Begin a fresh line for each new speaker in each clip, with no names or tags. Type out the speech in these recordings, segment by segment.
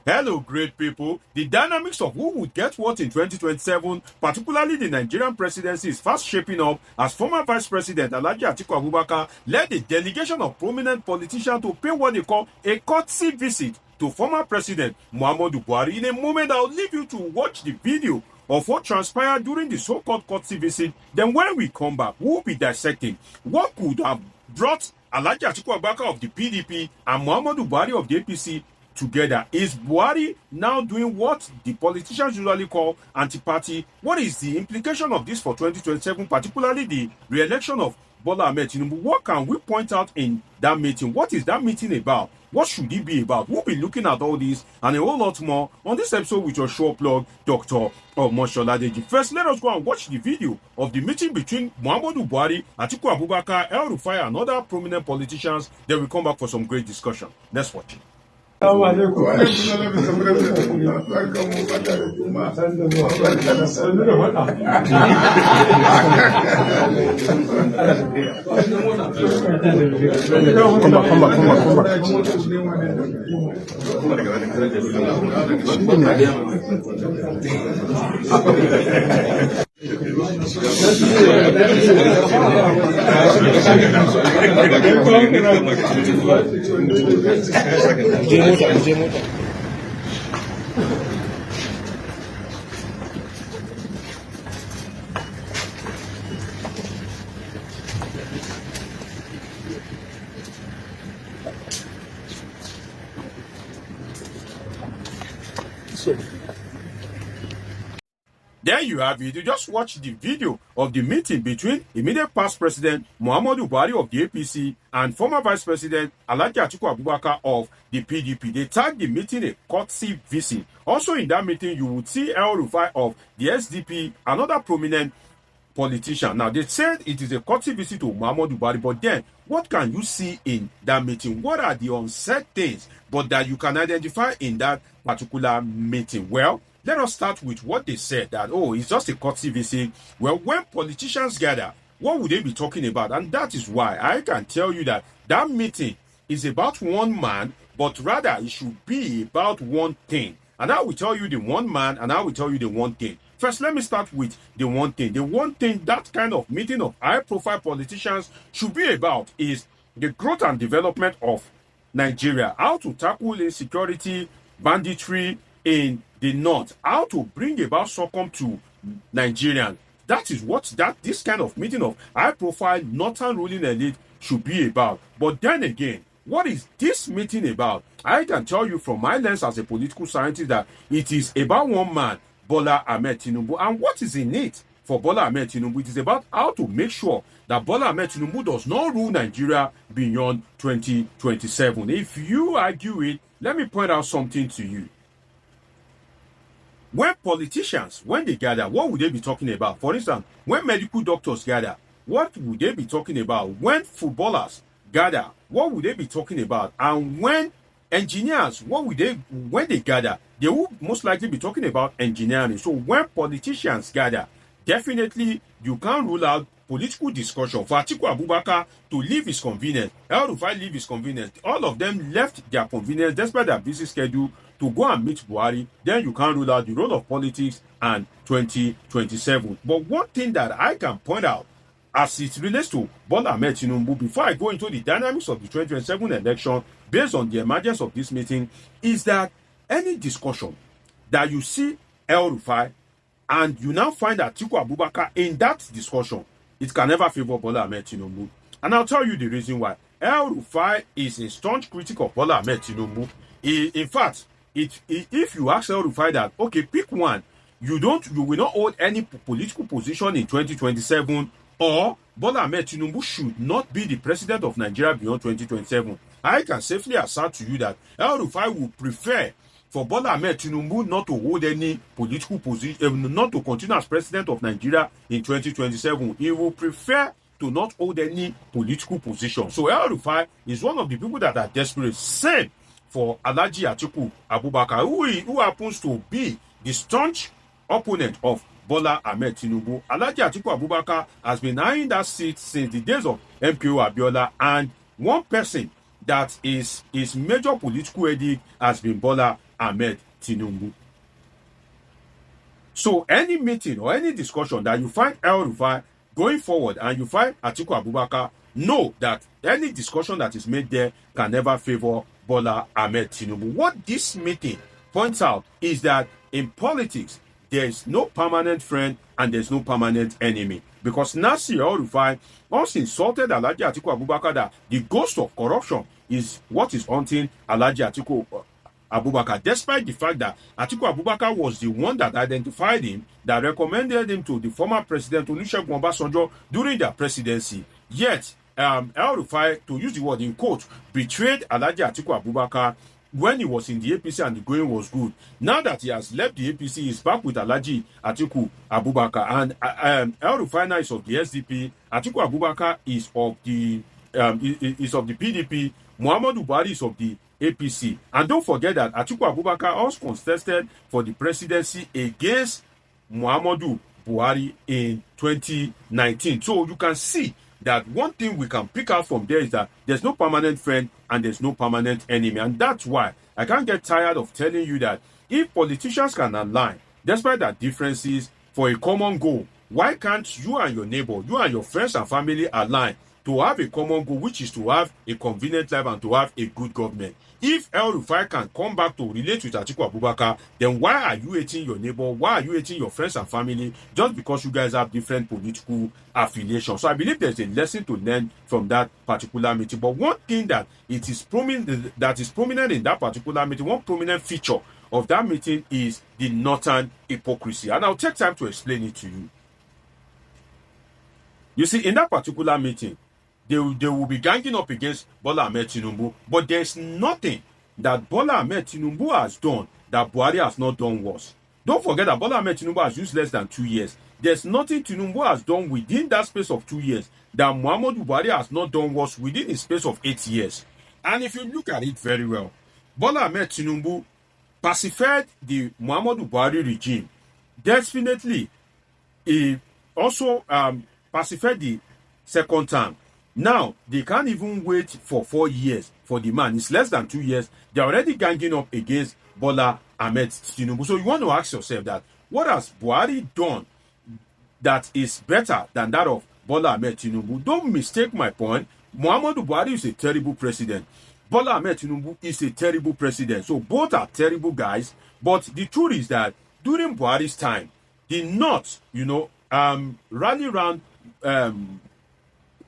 Hello, great people. The dynamics of who would get what in 2027, particularly the Nigerian presidency, is fast shaping up as former Vice President Atiku Abubakar led a delegation of prominent politicians to pay what they call a courtesy visit to former President Muhammadu Buhari. In a moment, I'll leave you to watch the video of what transpired during the so-called courtesy visit. Then when we come back, we'll be dissecting what could have brought Atiku Abubakar of the PDP and Muhammadu Buhari of the APC together. Is Buhari now doing what the politicians usually call anti-party? What is the implication of this for 2027, particularly the re-election of Bola Tinubu? What can we point out in that meeting? What is that meeting about? What should it be about? We'll be looking at all this and a whole lot more on this episode with your show plug, Dr. Omosholadeji. First, let us go and watch the video of the meeting between Muhammadu Buhari, Atiku Abubakar, El-Rufai, and other prominent politicians. Then we come back for some great discussion. Let's watch it. There you have it. You just watched the video of the meeting between immediate past President Muhammadu Buhari of the APC and former Vice President Atiku Abubakar of the PDP. They tagged the meeting a courtesy visit. Also in that meeting, you would see El-Rufai of the SDP, another prominent politician. Now, they said it is a courtesy visit to Muhammadu Buhari, but then what can you see in that meeting? What are the unsaid things, but that you can identify in that particular meeting? Well, let us start with what they said, that, oh, it's just a courtesy visit. Well, when politicians gather, what would they be talking about? And that is why I can tell you that that meeting is about one man, but rather it should be about one thing. And I will tell you the one man, and I will tell you the one thing. First, let me start with the one thing. The one thing that kind of meeting of high-profile politicians should be about is the growth and development of Nigeria, how to tackle insecurity, banditry in the north, how to bring about succumb to Nigerians. That is what this kind of meeting of high-profile northern ruling elite should be about. But then again, what is this meeting about? I can tell you from my lens as a political scientist that it is about one man, Bola Tinubu. And what is in it for Bola Tinubu? It is about how to make sure that Bola Tinubu does not rule Nigeria beyond 2027. If you argue it, let me point out something to you. When politicians, when they gather, what would they be talking about? For instance, when medical doctors gather, what would they be talking about? When footballers gather, what would they be talking about? And when engineers, when they gather, they will most likely be talking about engineering. So when politicians gather, definitely you can't rule out political discussion. For Atiku Abubakar to leave his convenience, El-Rufai leave his convenience, all of them left their convenience despite their busy schedule to go and meet Buhari. Then you can't rule out the role of politics and 2027. But one thing that I can point out as it relates to Bola Tinubu, before I go into the dynamics of the 2027 election based on the emergence of this meeting, is that any discussion that you see El-Rufai and you now find Atiku Abubakar in that discussion, it can never favor Bola Tinubu. And I'll tell you the reason why. El-Rufai is a staunch critic of Bola Tinubu. In fact, if you ask El-Rufai that, okay, pick one, you will not hold any political position in 2027, or Bola Tinubu should not be the president of Nigeria beyond 2027, I can safely assert to you that El-Rufai would prefer for Bola Tinubu not to hold any political position, not to continue as president of Nigeria in 2027. He will prefer to not hold any political position. So El-Rufai is one of the people that are desperate. Same for Atiku Abubakar, who happens to be the staunch opponent of Bola Tinubu. Atiku Abubakar has been eyeing that seat since the days of MKO Abiola, and one person that is major political edict has been Bola Ahmed Tinubu. So any meeting or any discussion that you find El-Rufai going forward and you find Atiku Abubakar, know that any discussion that is made there can never favor Bola Ahmed Tinubu. What this meeting points out is that in politics, there is no permanent friend and there's no permanent enemy. Because Nasir El-Rufai also insulted Alhaji Atiku Abubakar that the ghost of corruption is what is haunting Alhaji Atiku Abubakar, despite the fact that Atiku Abubakar was the one that identified him, that recommended him to the former president Olusegun Obasanjo during their presidency. Yet, El-Rufai, to use the word in quote, betrayed Alhaji Atiku Abubakar when he was in the APC and the going was good. Now that he has left the APC, he's back with Alhaji Atiku Abubakar. And El-Rufai now is of the SDP. Atiku Abubakar is of the PDP. Muhammadu Buhari is of the APC. And don't forget that Atiku Abubakar also contested for the presidency against Muhammadu Buhari in 2019. So you can see that one thing we can pick out from there is that there's no permanent friend and there's no permanent enemy. And that's why I can't get tired of telling you that if politicians can align, despite their differences, for a common goal, why can't you and your neighbor, you and your friends and family align to have a common goal, which is to have a convenient life and to have a good government? If El-Rufai can come back to relate with Atiku Abubakar, then why are you hating your neighbor? Why are you hating your friends and family just because you guys have different political affiliations? So I believe there's a lesson to learn from that particular meeting. But one thing that is prominent in that particular meeting, one prominent feature of that meeting is the northern hypocrisy. And I'll take time to explain it to you. You see, in that particular meeting, they will be ganging up against Bola Ahmed Tinubu, but there's nothing that Bola Ahmed Tinubu has done that Buhari has not done worse. Don't forget that Bola Ahmed Tinubu has used less than 2 years. There's nothing Tinubu has done within that space of 2 years that Muhammadu Buhari has not done worse within a space of 8 years. And if you look at it very well, Bola Ahmed Tinubu pacified the Muhammadu Buhari regime. Definitely, he also pacified the second term. Now, they can't even wait for 4 years for the man. It's less than 2 years. They're already ganging up against Bola Ahmed Tinubu. So you want to ask yourself that, what has Buhari done that is better than that of Bola Ahmed Tinubu? Don't mistake my point. Muhammadu Buhari is a terrible president. Bola Ahmed Tinubu is a terrible president. So both are terrible guys. But the truth is that during Buhari's time, the North, rally around...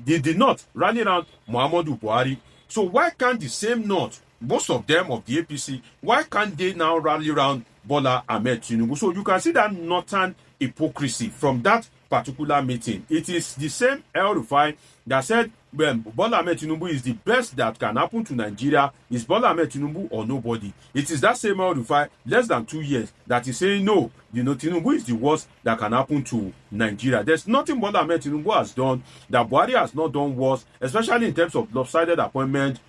They did not rally around Muhammadu Buhari. So why can't the same North, most of them of the APC, why can't they now rally around Bola Ahmed Tinubu? So you can see that northern hypocrisy from that particular meeting. It is the same El-Rufai that said Bola Ahmed Tinubu is the best that can happen to Nigeria. Is Bola Ahmed Tinubu or nobody? It is that same El-Rufai, less than 2 years, that is saying no, Tinubu is the worst that can happen to Nigeria. There's nothing Bola Ahmed Tinubu has done that Buhari has not done worse, especially in terms of lopsided appointment,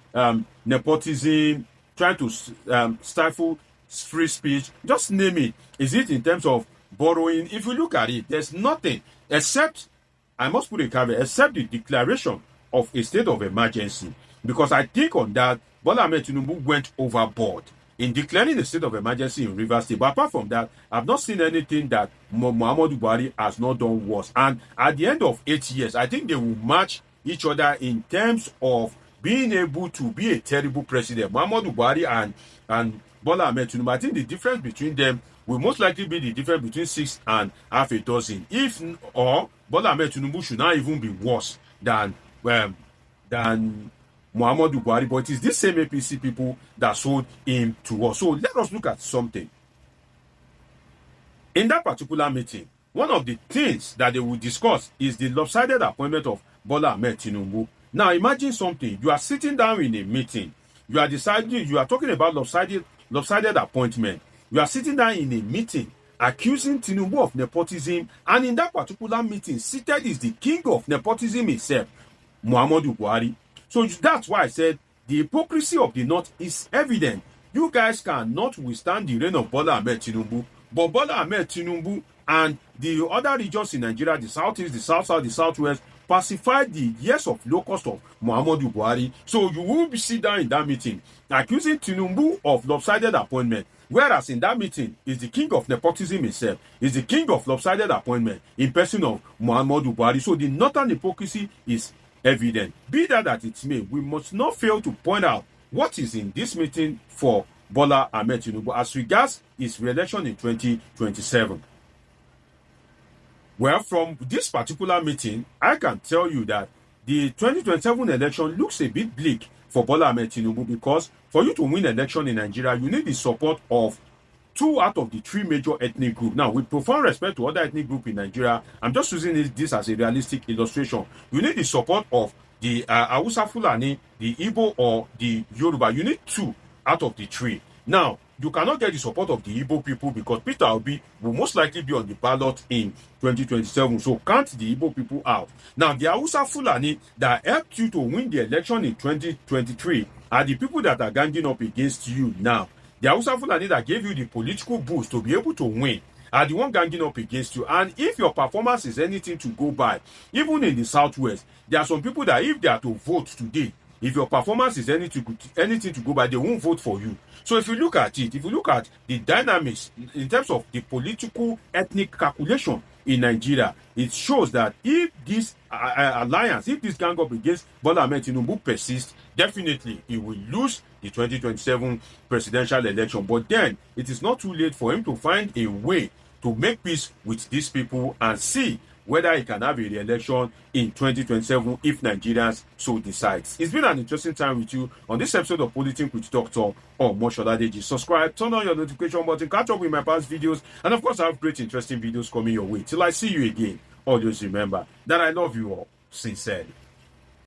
nepotism, trying to stifle free speech, just name it. Is it in terms of borrowing? If you look at it, there's nothing except, I must put a caveat, except the declaration of a state of emergency. Because I think on that, Bola Ahmed Tinubu went overboard in declaring a state of emergency in Rivers State. But apart from that, I've not seen anything that Muhammadu Buhari has not done worse. And at the end of 8 years, I think they will match each other in terms of being able to be a terrible president. Muhammadu Buhari and Bola Ahmed Tinubu, I think the difference between them will most likely be the difference between 6 and half a dozen. Or Bola Ahmed Tinubu should not even be worse than Muhammadu Buhari, but it is this same APC people that sold him to us. So let us look at something. In that particular meeting, one of the things that they will discuss is the lopsided appointment of Bola Ahmed Tinubu. Now imagine something. You are sitting down in a meeting. You are talking about lopsided appointment. You are sitting down in a meeting accusing Tinubu of nepotism, and in that particular meeting, seated is the king of nepotism himself, Muhammadu Buhari. So that's why I said the hypocrisy of the North is evident. You guys cannot withstand the reign of Bola Ahmed Tinubu, but Bola Ahmed Tinubu and the other regions in Nigeria, the Southeast, the South-South, the Southwest, pacified the years of low cost of Muhammadu Buhari. So you will be sit down in that meeting accusing Tinubu of lopsided appointment. Whereas in that meeting, is the king of nepotism himself, is the king of lopsided appointment in person of Muhammadu Buhari. So the northern hypocrisy is evident. Be that it may, we must not fail to point out what is in this meeting for Bola Tinubu as regards his re-election in 2027. Well, from this particular meeting, I can tell you that the 2027 election looks a bit bleak for Bola Tinubu, because for you to win election in Nigeria, you need the support of 2 out of the 3 major ethnic groups. Now, with profound respect to other ethnic groups in Nigeria, I'm just using this as a realistic illustration. You need the support of the Hausa Fulani, the Igbo, or the Yoruba. You need 2 out of the 3. Now, you cannot get the support of the Igbo people because Peter Obi will most likely be on the ballot in 2027. So count the Igbo people out. Now, the Hausa Fulani that helped you to win the election in 2023 are the people that are ganging up against you now. The Hausa Fulani that gave you the political boost to be able to win are the one ganging up against you. And if your performance is anything to go by, even in the Southwest, there are some people that if they are to vote today, if your performance is anything to go by, they won't vote for you. So if you look at it, if you look at the dynamics in terms of the political ethnic calculation in Nigeria, it shows that if this alliance, if this gang up against Bola Tinubu persists, definitely he will lose the 2027 presidential election. But then it is not too late for him to find a way to make peace with these people and see whether he can have a re-election in 2027 if Nigerians so decides. It's been an interesting time with you on this episode of Politics with Dr. Omoshola. Subscribe, turn on your notification button, catch up with my past videos, and of course I have great interesting videos coming your way. Till I see you again, always remember that I love you all sincerely.